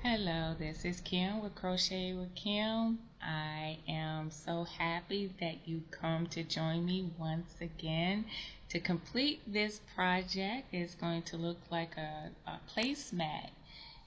Hello, this is Kim with Crochet with Kim. I am so happy that you come to join me once again. To complete this project, it's going to look like a placemat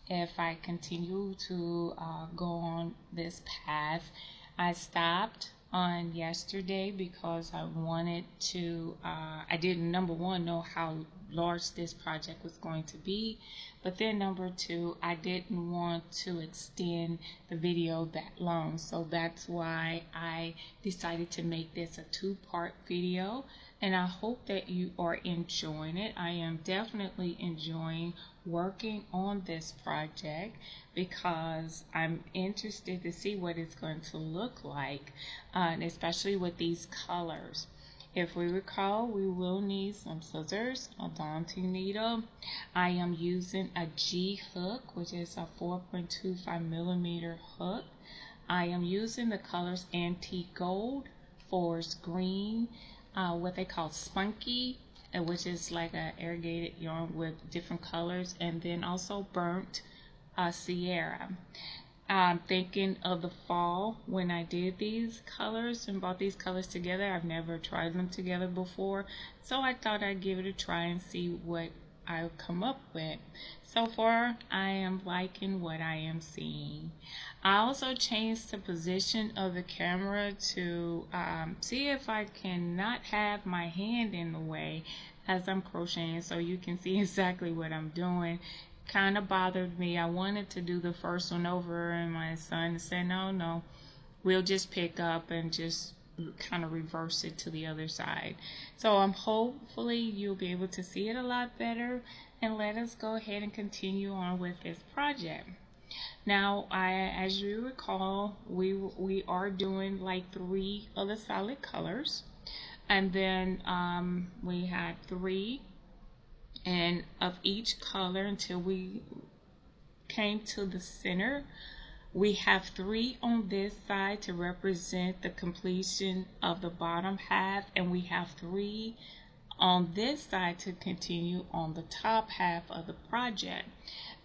if I continue to go on this path. I stopped on yesterday because I wanted to, I didn't, number one, know how large this project was going to be, but then number two, I didn't want to extend the video that long, so that's why I decided to make this a two-part video, and I hope that you are enjoying it. I am definitely enjoying working on this project because I'm interested to see what it's going to look like, and especially with these colors. If we recall, we will need some scissors, a daunting needle. I am using a G hook, which is a 4.25 millimeter hook. I am using the colors Antique Gold, Forest Green, what they call Spunky, which is like an irrigated yarn with different colors, and then also Burnt Sierra. I'm thinking of the fall when I did these colors and brought these colors together. I've never tried them together before, so I thought I'd give it a try and see what I'll come up with. So far, I am liking what I am seeing. I also changed the position of the camera to see if I can not have my hand in the way as I'm crocheting, so you can see exactly what I'm doing. Kind of bothered me. I wanted to do the first one over, and my son said, no, we'll just pick up and just kind of reverse it to the other side. So hopefully you'll be able to see it a lot better, and let us go ahead and continue on with this project. Now, as you recall, we are doing like 3 of the solid colors, and then we had 3 and of each color until we came to the center. We have 3 on this side to represent the completion of the bottom half, and we have 3 on this side to continue on the top half of the project.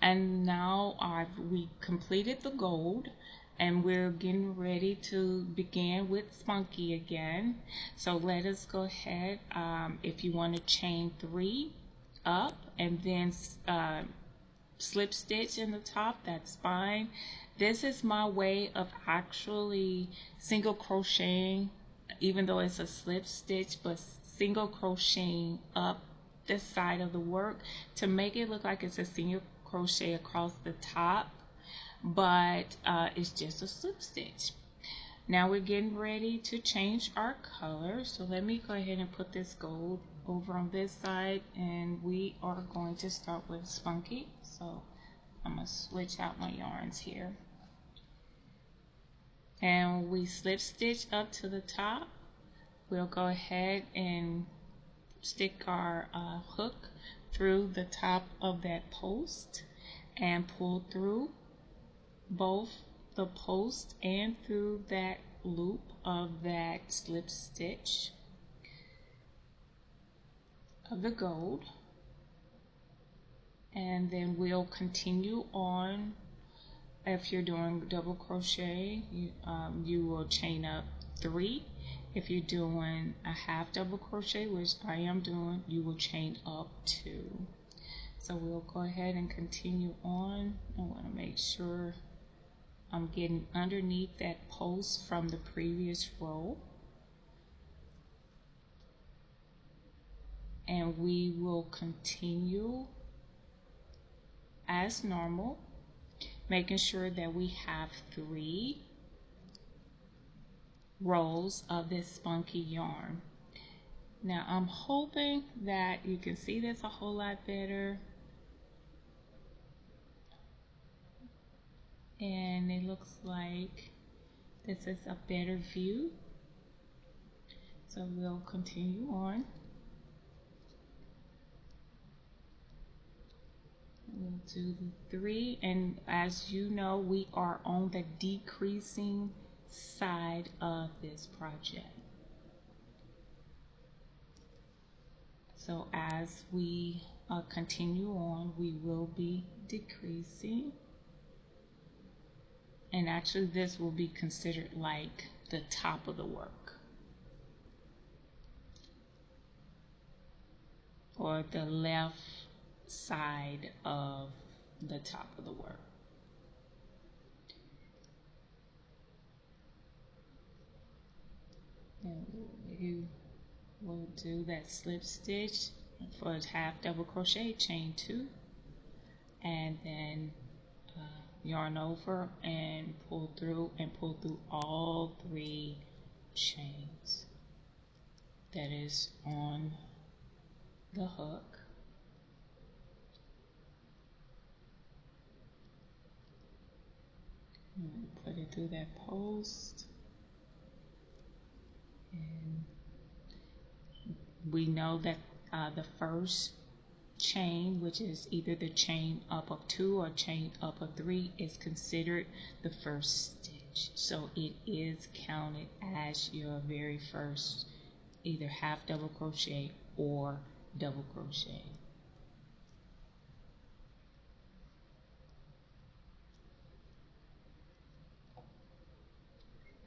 And now we completed the gold, and we're getting ready to begin with Spunky again. So let us go ahead. If you want to chain 3 up and then slip stitch in the top, that's fine. This is my way of actually single crocheting, even though it's a slip stitch, but single crocheting up the side of the work to make it look like it's a single crochet across the top, but it's just a slip stitch. Now we're getting ready to change our color, so let me go ahead and put this gold over on this side, and we are going to start with Spunky. So I'm going to switch out my yarns here, and we slip stitch up to the top. We'll go ahead and stick our hook through the top of that post and pull through both the post and through that loop of that slip stitch of the gold, and then we'll continue on. If you're doing double crochet, you will chain up 3. If you're doing a half double crochet, which I am doing, you will chain up 2. So we'll go ahead and continue on. I want to make sure I'm getting underneath that post from the previous row, and we will continue as normal, making sure that we have 3 rows of this Spunky yarn. Now I'm hoping that you can see this a whole lot better, and it looks like this is a better view. So we'll continue on. We'll do the 3, and as you know, we are on the decreasing side of this project. So as we continue on, we will be decreasing. And actually this will be considered like the top of the work, or the left side of the top of the work. And you will do that slip stitch for a half double crochet, chain 2, and then yarn over and pull through all 3 chains that is on the hook. And put it through that post, and we know that the first chain, which is either the chain up of 2 or chain up of 3, is considered the first stitch, so it is counted as your very first either half double crochet or double crochet.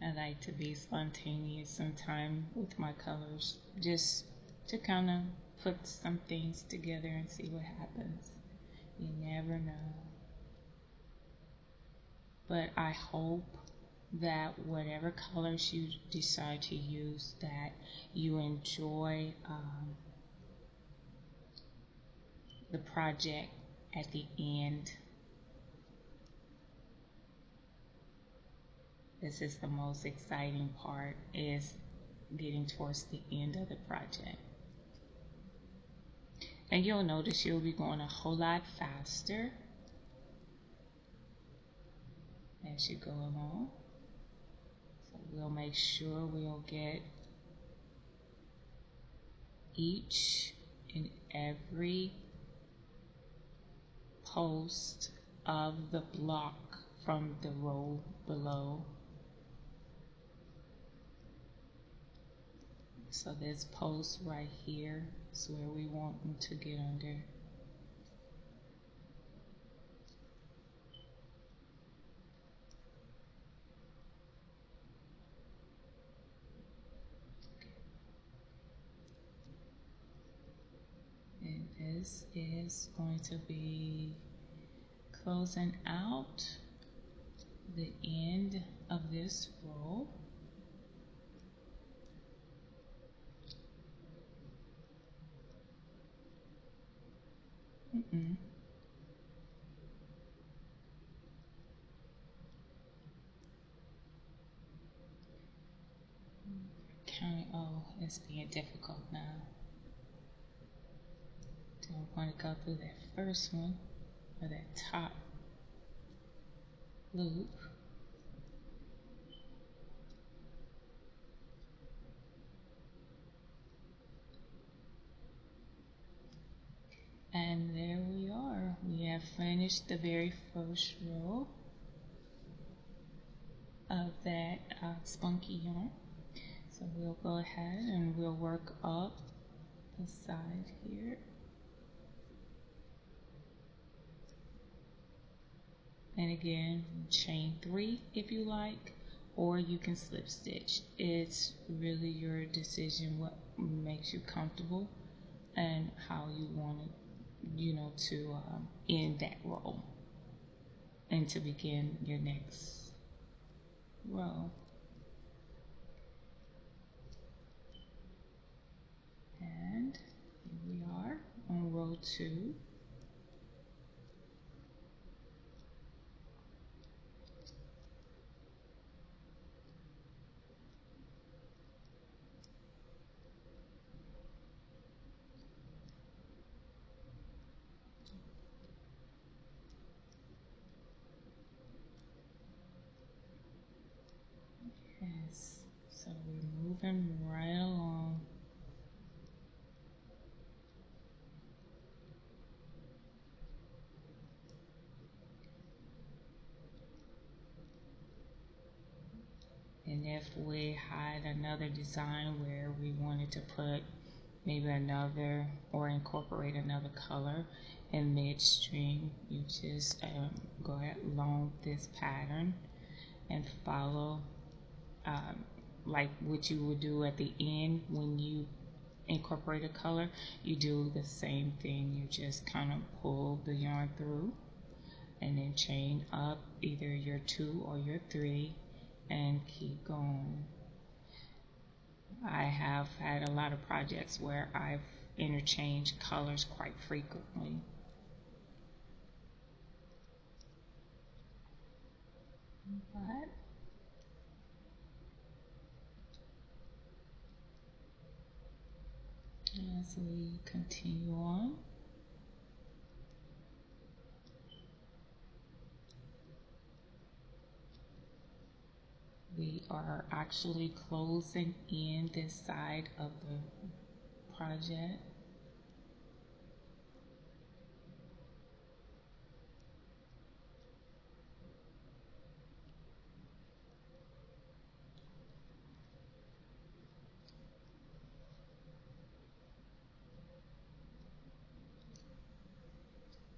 I like to be spontaneous sometimes with my colors, just to kind of put some things together and see what happens. You never know. But I hope that whatever colors you decide to use, that you enjoy the project at the end. This is the most exciting part, is getting towards the end of the project. And you'll notice you'll be going a whole lot faster as you go along. So we'll make sure we'll get each and every post of the block from the row below. So this post right here is where we want them to get under. And this is going to be closing out the end of this row. Counting, oh, it's being difficult now. So I'm going to go through that first one, or that top loop. And there we are. We have finished the very first row of that spunky yarn. So we'll go ahead and we'll work up the side here. And again, chain 3 if you like, or you can slip stitch. It's really your decision what makes you comfortable and how you want it, to end that row and to begin your next row. And here we are on row 2. Yes, so we're moving right along. And if we had another design where we wanted to put maybe another or incorporate another color in midstream, you just go along this pattern and follow like what you would do at the end when you incorporate a color. You do the same thing. You just kind of pull the yarn through and then chain up either your 2 or your 3 and keep going. I have had a lot of projects where I've interchanged colors quite frequently. But as we continue on, we are actually closing in this side of the project.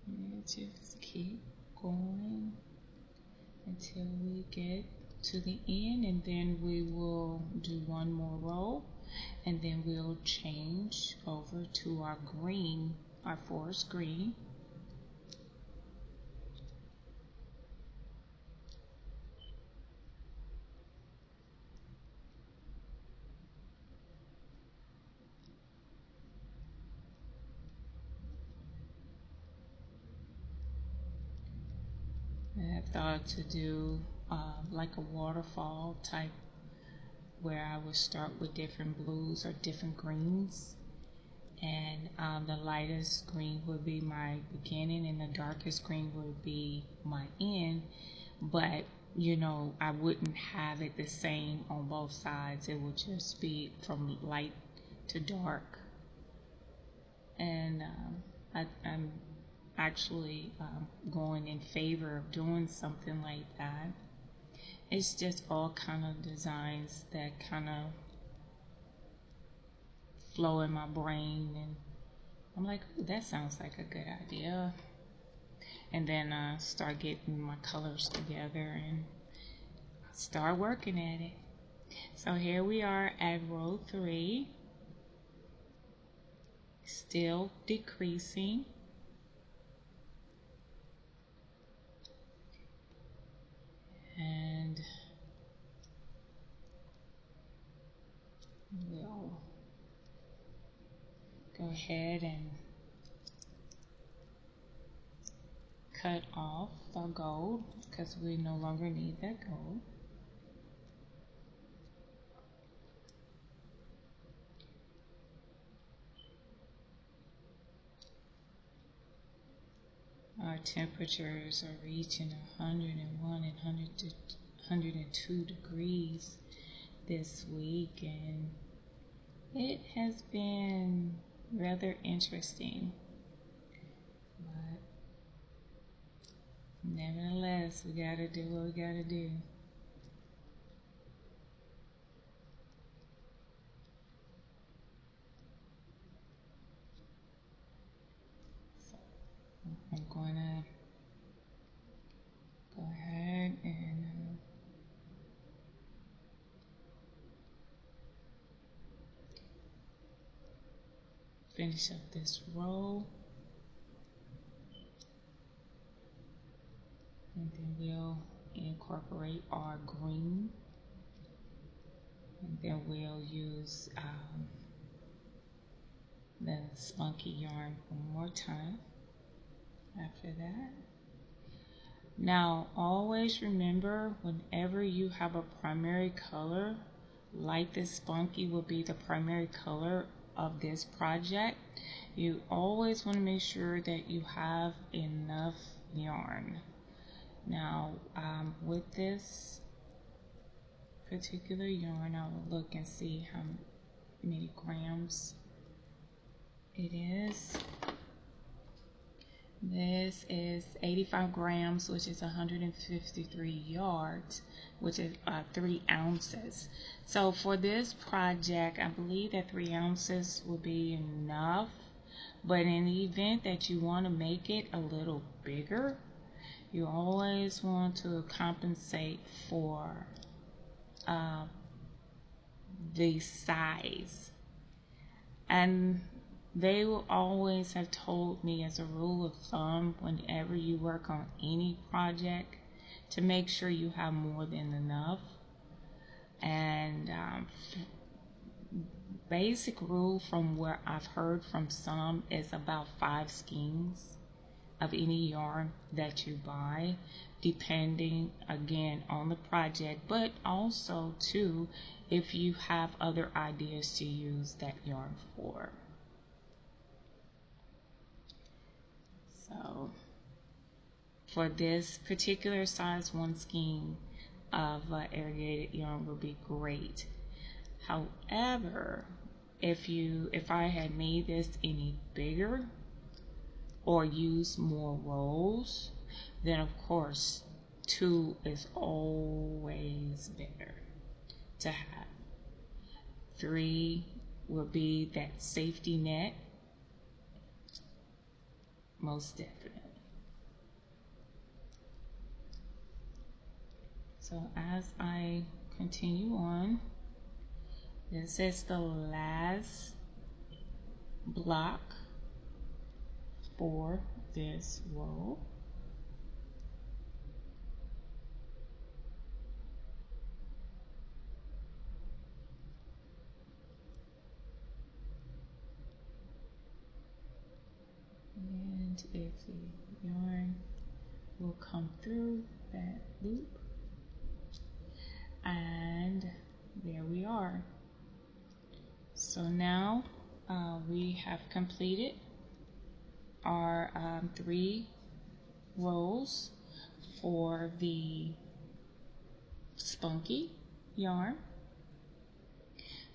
And just keep going until we get to the end, and then we will do one more row, and then we'll change over to our green, our forest green. I have thought to do like a waterfall type, where I would start with different blues or different greens, and the lightest green would be my beginning and the darkest green would be my end. But you know, I wouldn't have it the same on both sides. It would just be from light to dark. And I'm actually going in favor of doing something like that. It's just all kind of designs that kind of flow in my brain, and I'm like, ooh, that sounds like a good idea. And then I start getting my colors together and start working at it. So here we are at row 3, still decreasing. And we'll go ahead and cut off the gold because we no longer need that gold. Our temperatures are reaching 101 and 102 degrees this week, and it has been rather interesting. But nevertheless, we gotta do what we gotta do. So I'm gonna go ahead and finish up this row, and then we'll incorporate our green, and then we'll use the spunky yarn one more time after that. Now always remember, whenever you have a primary color, like this spunky will be the primary color of this project, you always want to make sure that you have enough yarn. Now with this particular yarn, I will look and see how many grams it is. This is 85 grams, which is 153 yards, which is 3 ounces. So for this project, I believe that 3 ounces will be enough. But in the event that you want to make it a little bigger, You always want to compensate for uh, the size. And they will always have told me, as a rule of thumb, whenever you work on any project, to make sure you have more than enough. And basic rule from where I've heard from some is about 5 skeins of any yarn that you buy, depending again on the project, but also too if you have other ideas to use that yarn for. So for this particular size, 1 skein of irrigated yarn would be great. However, if I had made this any bigger or use more rolls, then of course 2 is always better to have. 3 will be that safety net, most definitely. So as I continue on, this is the last block for this row. And if the yarn will come through that loop, and there we are. So now we have completed our 3 rows for the spunky yarn,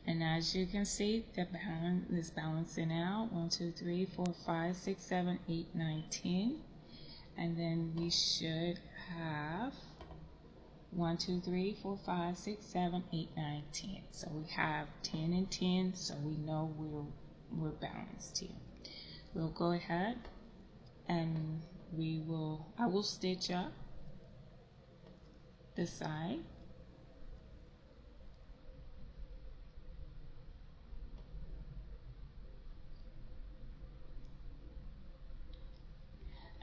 and as you can see, the balance is balancing out. 1, 2, 3, 4, 5, 6, 7, 8, 9, 10, and then we should have 1, 2, 3, 4, 5, 6, 7, 8, 9, 10. So we have 10 and 10, so we know we're balanced here. We'll go ahead and I will stitch up the side.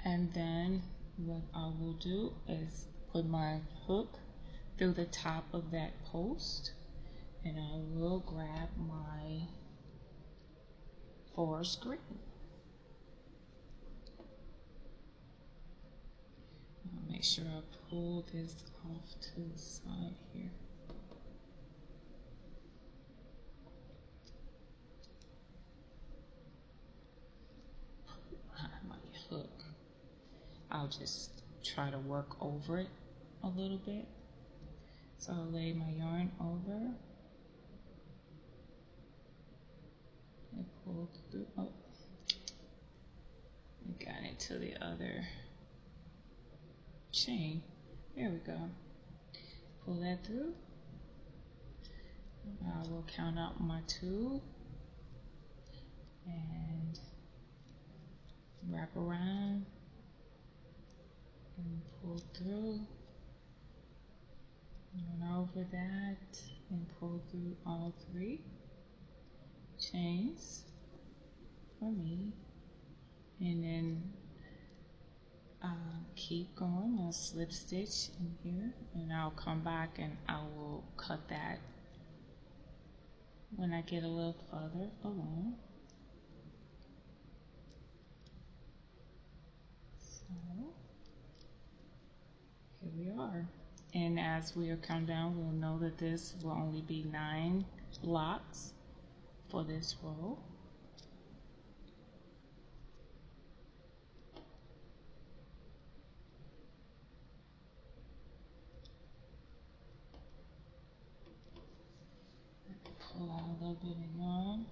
And then what I will do is put my hook through the top of that post, and I will grab my forest green. I'll make sure I pull this off to the side here. Behind my hook. I'll just try to work over it a little bit. So I'll lay my yarn over and pull through. Oh, I got into the other chain. There we go. Pull that through. I will count out my 2 and wrap around and pull through, run over that and pull through all 3 chains for me, and then keep going. I'll slip stitch in here, and I'll come back and I will cut that when I get a little further along. So here we are, and as we come down, we'll know that this will only be 9 blocks for this row. Pull out a little bit of yarn.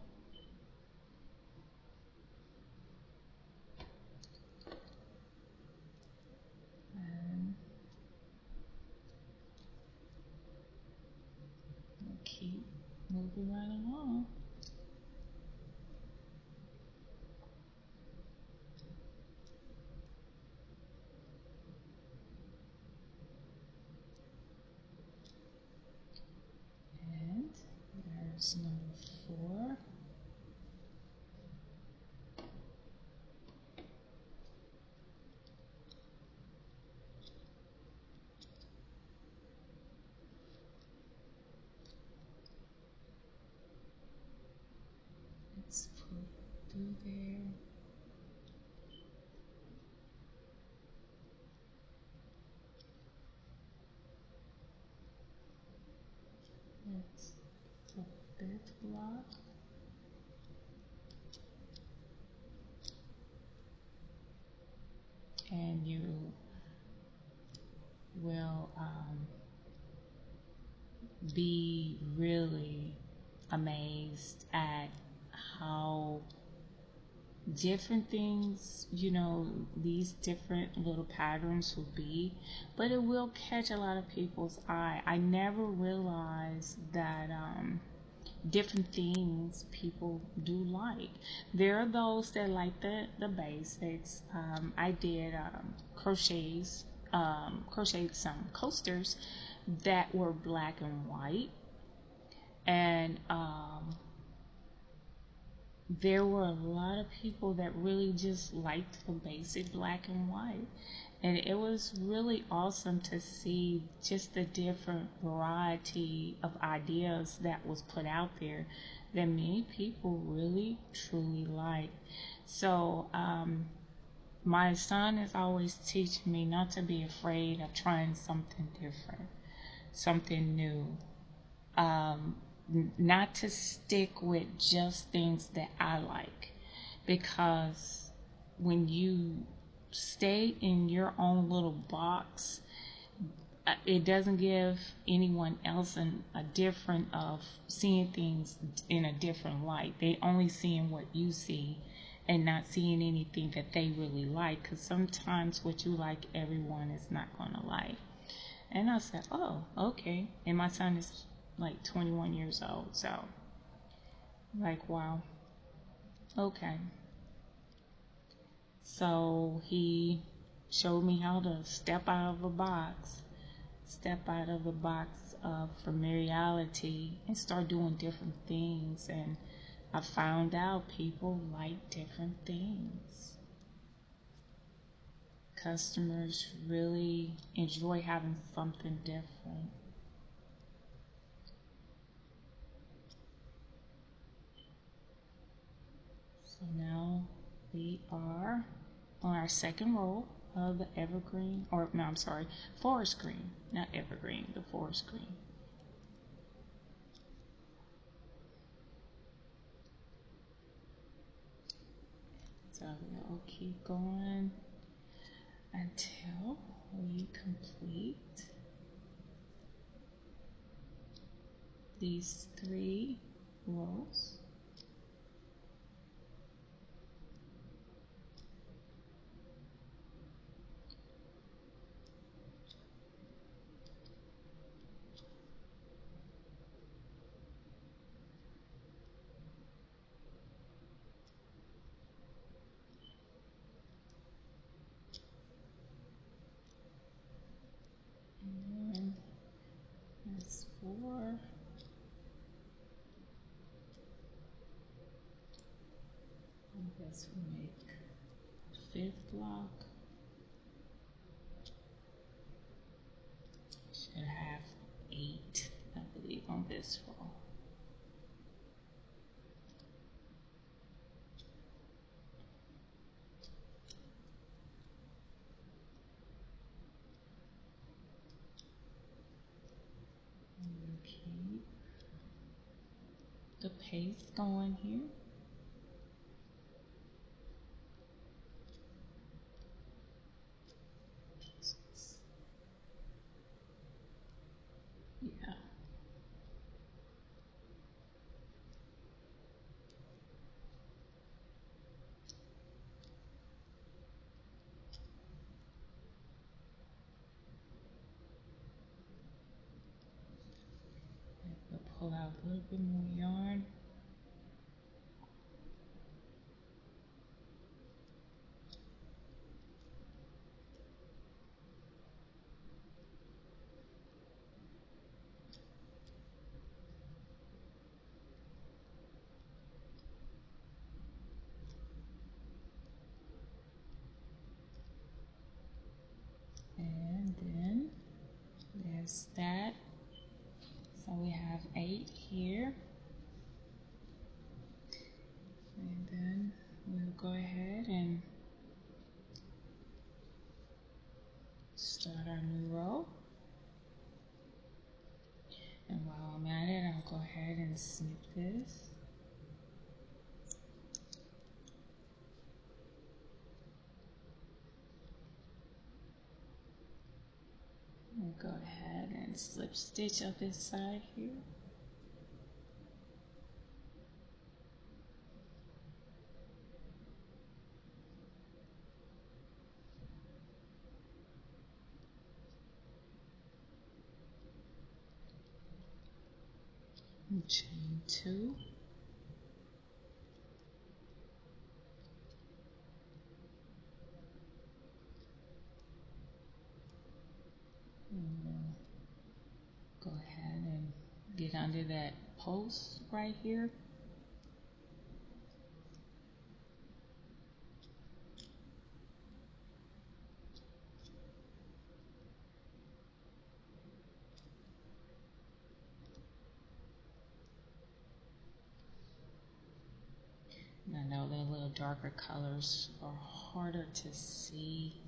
And we'll keep moving right along. There's number 4. Let's put through there. That's the 5th block. And you will be really amazed at how different things, these different little patterns will be, but it will catch a lot of people's eye. I never realized that different things people do like. There are those that like the basics. I did crocheted some coasters that were black and white, and there were a lot of people that really just liked the basic black and white. And it was really awesome to see just the different variety of ideas that was put out there that many people really truly like. So my son is always teaching me not to be afraid of trying something different, something new. Not to stick with just things that I like, because when you stay in your own little box, it doesn't give anyone else a different of seeing things in a different light. They only seeing what you see and not seeing anything that they really like, because sometimes what you like everyone is not going to like. And I said, oh, okay. And my son is like 21 years old, so like, wow, okay. So he showed me how to step out of the box of familiarity and start doing different things. And I found out people like different things. Customers really enjoy having something different. So now we are on our second row of the evergreen, or no, I'm sorry, forest green, not evergreen, the forest green. So we'll keep going until we complete these 3 rows. And then that's 4. I guess we make 5th block. Should have 8, I believe, on this row. And keep the pace going here. Yeah. We'll pull out a little bit more yarn. there's that. So we have 8 here. And then we'll go ahead and start our new row. And while I'm at it, I'll go ahead and snip this. And go ahead and slip stitch up this side here. And chain 2. And go ahead and get under that post right here. And I know the little darker colors are harder to see.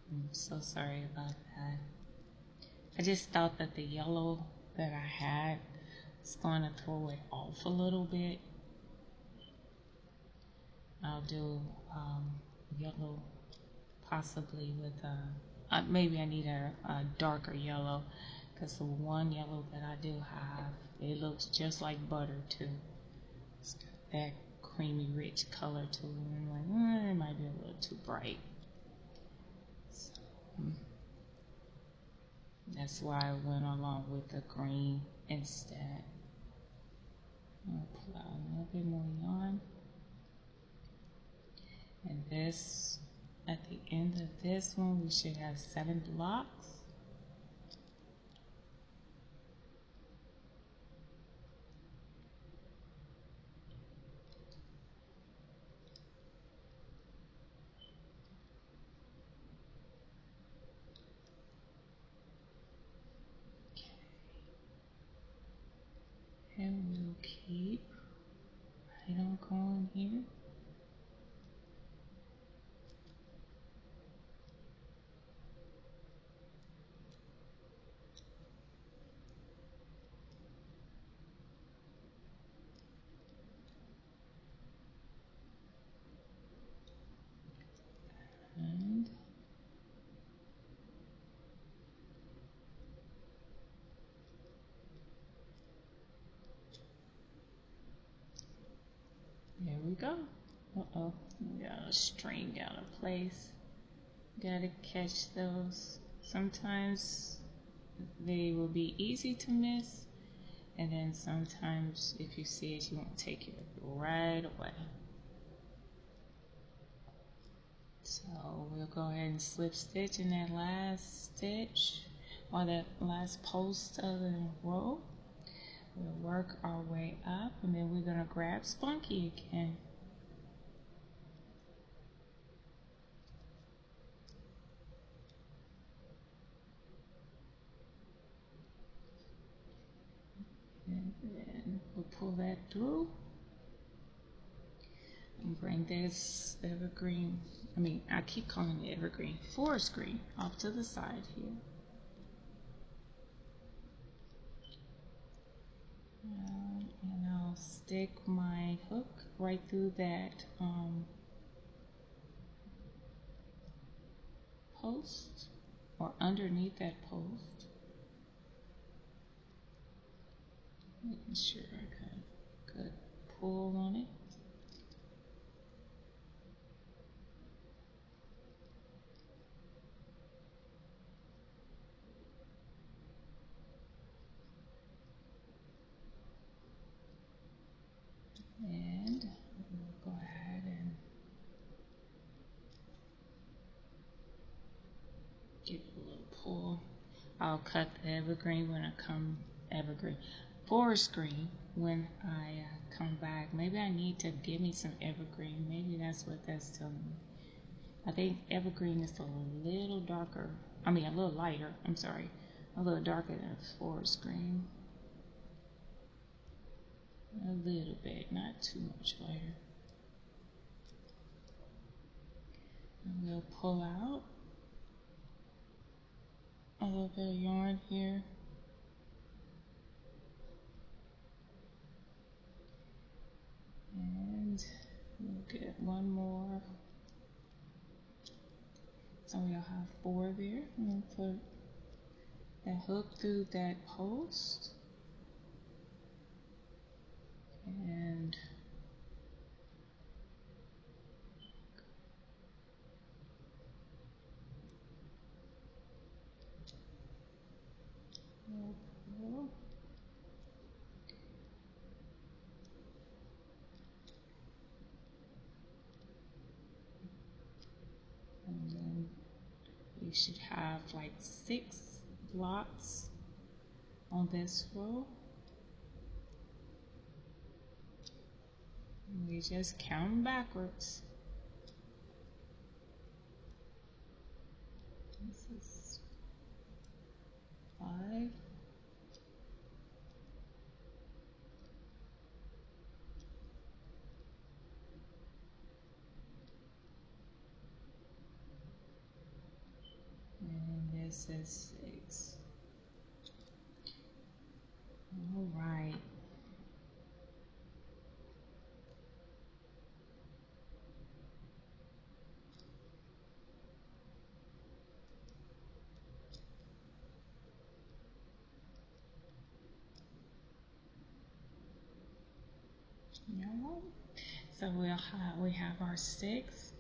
I'm so sorry about that. I just thought that the yellow that I had was going to throw it off a little bit. I'll do yellow possibly with maybe I need a darker yellow, because the one yellow that I do have, it looks just like butter too. It's got that creamy rich color to it, and I'm like, it might be a little too bright. So that's why I went along with the green instead. I'll pull out a little bit more yarn. And this, at the end of this one, we should have 7 blocks. And we'll keep right on going here. And there we go. Uh-oh, we got a string out of place. Gotta catch those. Sometimes they will be easy to miss, and then sometimes if you see it, you won't take it right away. So we'll go ahead and slip stitch in that last stitch, or that last post of the row. We'll work our way up, and then we're going to grab Spunky again. And then we'll pull that through and bring this evergreen, I keep calling it evergreen, forest green, off to the side here. And I'll stick my hook right through that post, or underneath that post, making sure I got a good pull on it. And we'll go ahead and give it a little pull. I'll cut the evergreen when I come, forest green when I come back. Maybe I need to give me some evergreen. Maybe that's what that's telling me. I think evergreen is a little darker. I mean, a little lighter. I'm sorry, a little darker than forest green. A little bit, not too much lighter. And we'll pull out a little bit of yarn here. And we'll get one more. So we'll have 4 there. And put that hook through that post. And we'll pull. And then we should have like 6 blocks on this row. And we just count backwards. This is 5. And this is 6. All right. No. So we have our 6,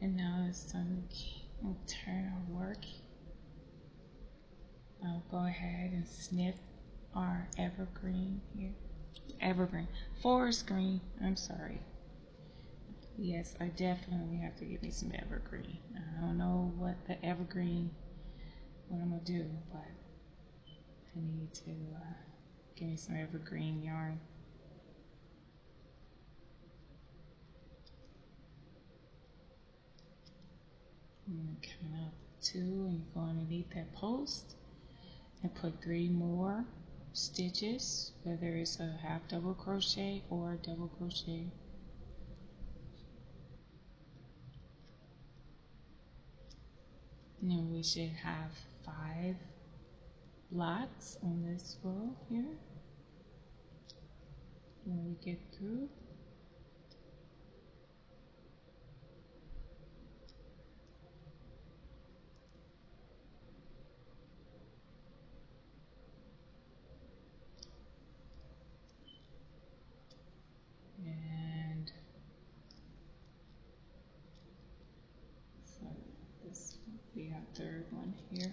and now it's time to turn our work. I'll go ahead and snip our evergreen here. Evergreen, forest green. I'm sorry. Yes, I definitely have to get me some evergreen. I don't know what the evergreen, what I'm gonna do, but I need to get me some evergreen yarn. I'm coming up 2 and go underneath that post and put 3 more stitches, whether it's a half double crochet or a double crochet. And then we should have 5 blocks on this row here when we get through. And so this will be our 3rd one here.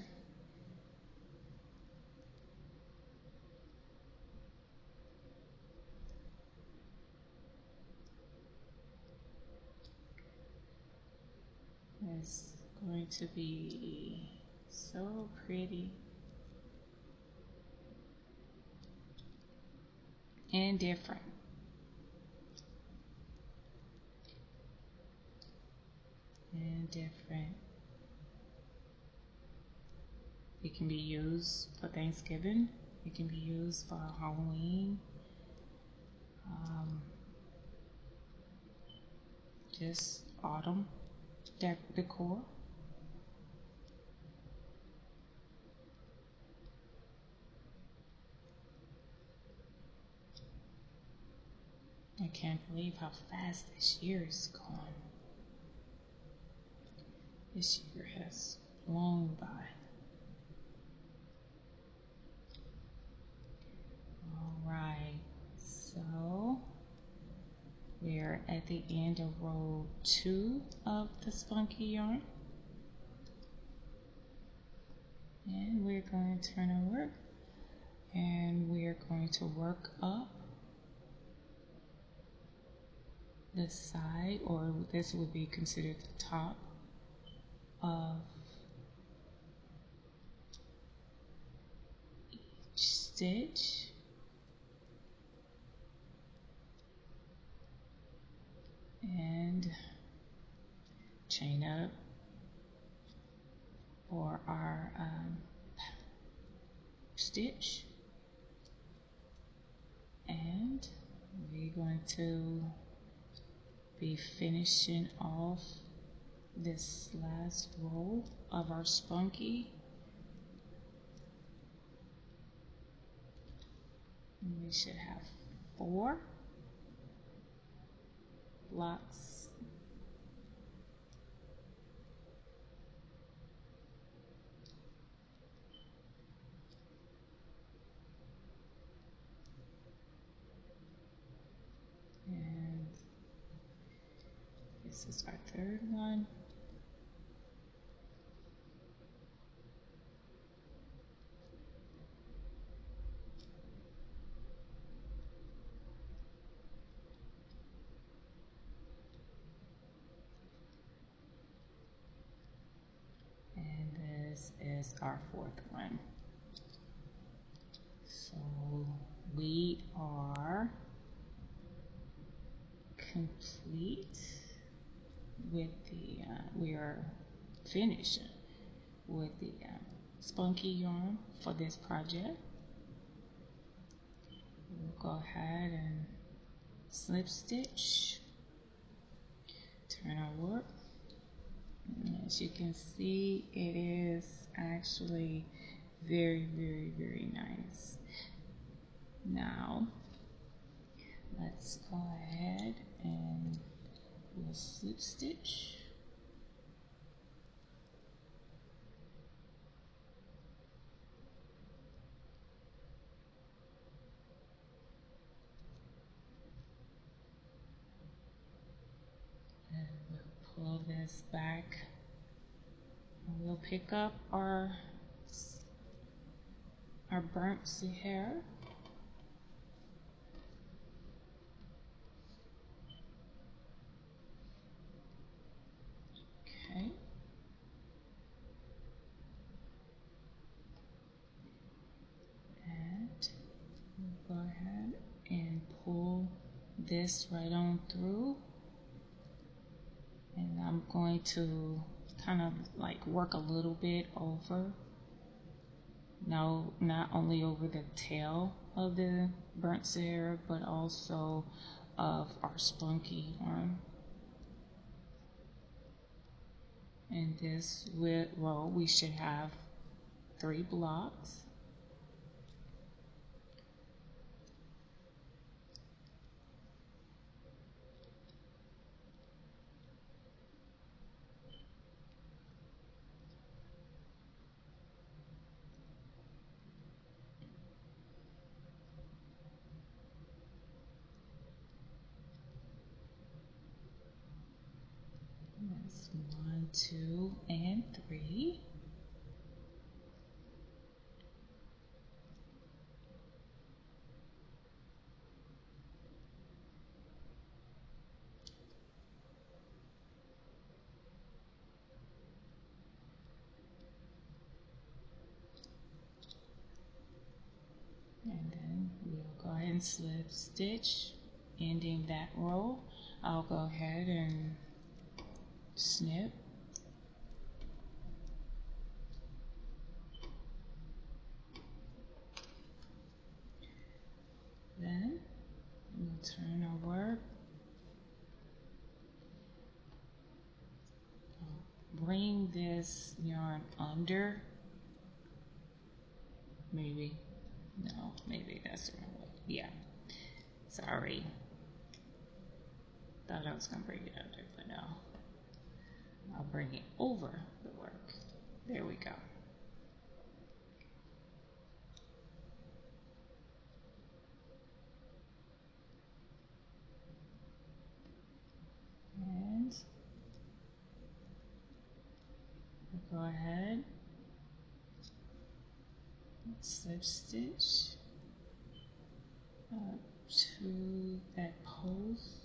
It's going to be so pretty and different. And different. It can be used for Thanksgiving. It can be used for Halloween. Just autumn decor. I can't believe how fast this year is gone. This year has flown by. Alright, so we're at the end of row 2 of the spunky yarn. And we're going to turn our work, and we're going to work up the side, or this would be considered the top of each stitch. And chain up for our stitch, and we're going to be finishing off this last row of our spunky. We should have 4 blocks. And this is our 3rd one. And this is our 4th one. So we are complete with the, we are finishing with the spunky yarn for this project. We'll go ahead and slip stitch, turn our work. As you can see, it is actually very, very, very nice. Now, let's go ahead and we'll slip stitch. And we'll pull this back. And we'll pick up our burnt hair. Okay. And we'll go ahead and pull this right on through. And I'm going to kind of like work a little bit over. No, not only over the tail of the burnt hair, but also of our spunky yarn. In this row, we should have 3 blocks. That's 1, 2, and 3. And then we'll go ahead and slip stitch, ending that row. I'll go ahead and snip. Then we'll turn our work. Bring this yarn under. Maybe. No, maybe that's the wrong way. Yeah. Sorry. Thought I was going to bring it under, but no. I'll bring it over the work. There we go. And we'll go ahead, slip stitch up to that post.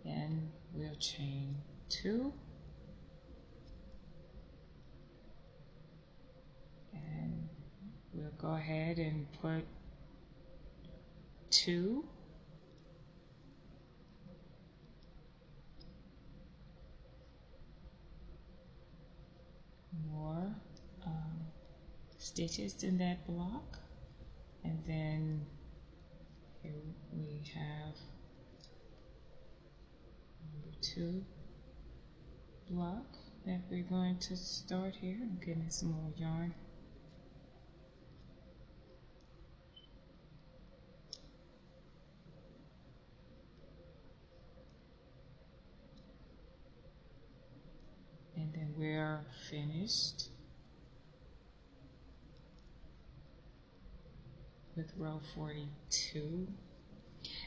Then we'll chain 2. And we'll go ahead and put 2. more stitches in that block, and then here we have number 2 block that we're going to start here. I'm getting some more yarn. And then we're finished with row 42,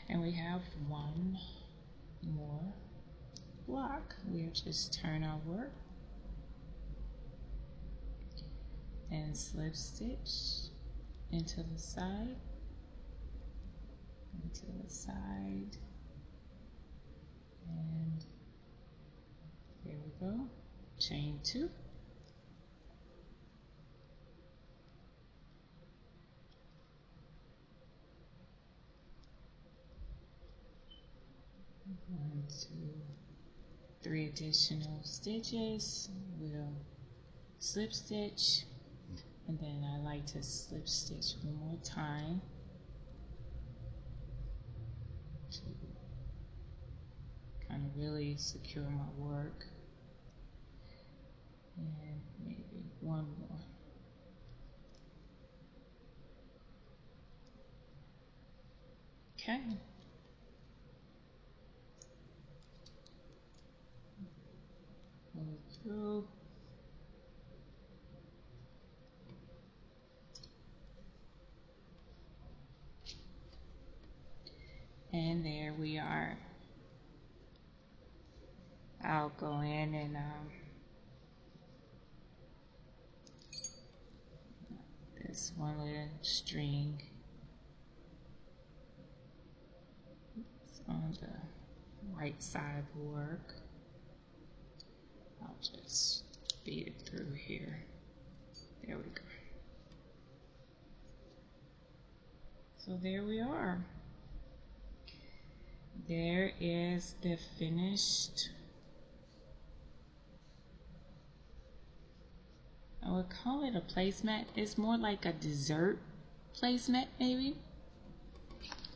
and we have one more block. We'll just turn our work and slip stitch into the side, and there we go. Chain 2. One, 2, 3 additional stitches. We'll slip stitch, and then I like to slip stitch one more time to kind of really secure my work, and maybe one more. Okay. Go through. And there we are. I'll go in and this one little string is on the right side of the work. I'll just feed it through here. There we go. So there we are. There is the finished, I would call it a placemat. It's more like a dessert placemat, maybe.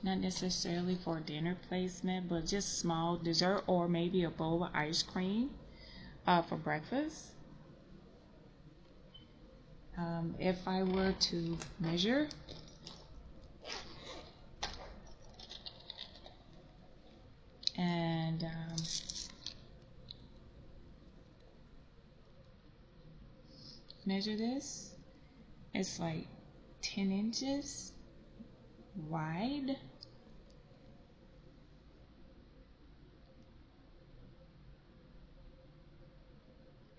Not necessarily for a dinner placemat, but just small dessert, or maybe a bowl of ice cream for breakfast. If I were to measure, and measure this, it's like 10 inches wide,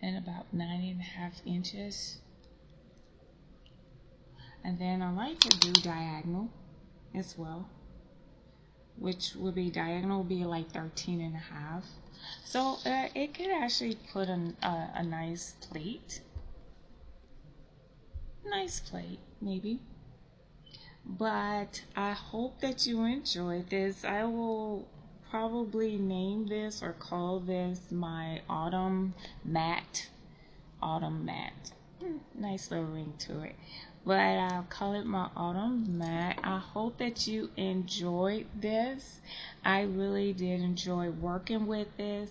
and about 9.5 inches. And then I like to do diagonal as well, which would be diagonal would be like 13.5. So it could actually put a nice plate. Nice plate, maybe. But I hope that you enjoyed this. I will probably name this or call this my autumn mat. Nice little ring to it. But I'll call it my autumn mat. I hope that you enjoyed this. I really did enjoy working with this.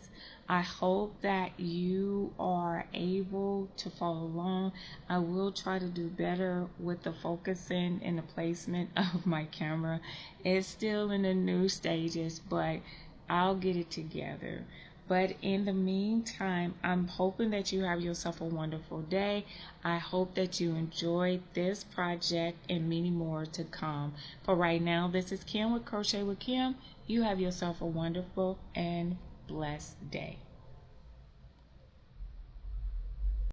I hope that you are able to follow along. I will try to do better with the focusing and the placement of my camera. It's still in the new stages, but I'll get it together. But in the meantime, I'm hoping that you have yourself a wonderful day. I hope that you enjoyed this project and many more to come. For right now, this is Kim with Crochet with Kim. You have yourself a wonderful and blessed day.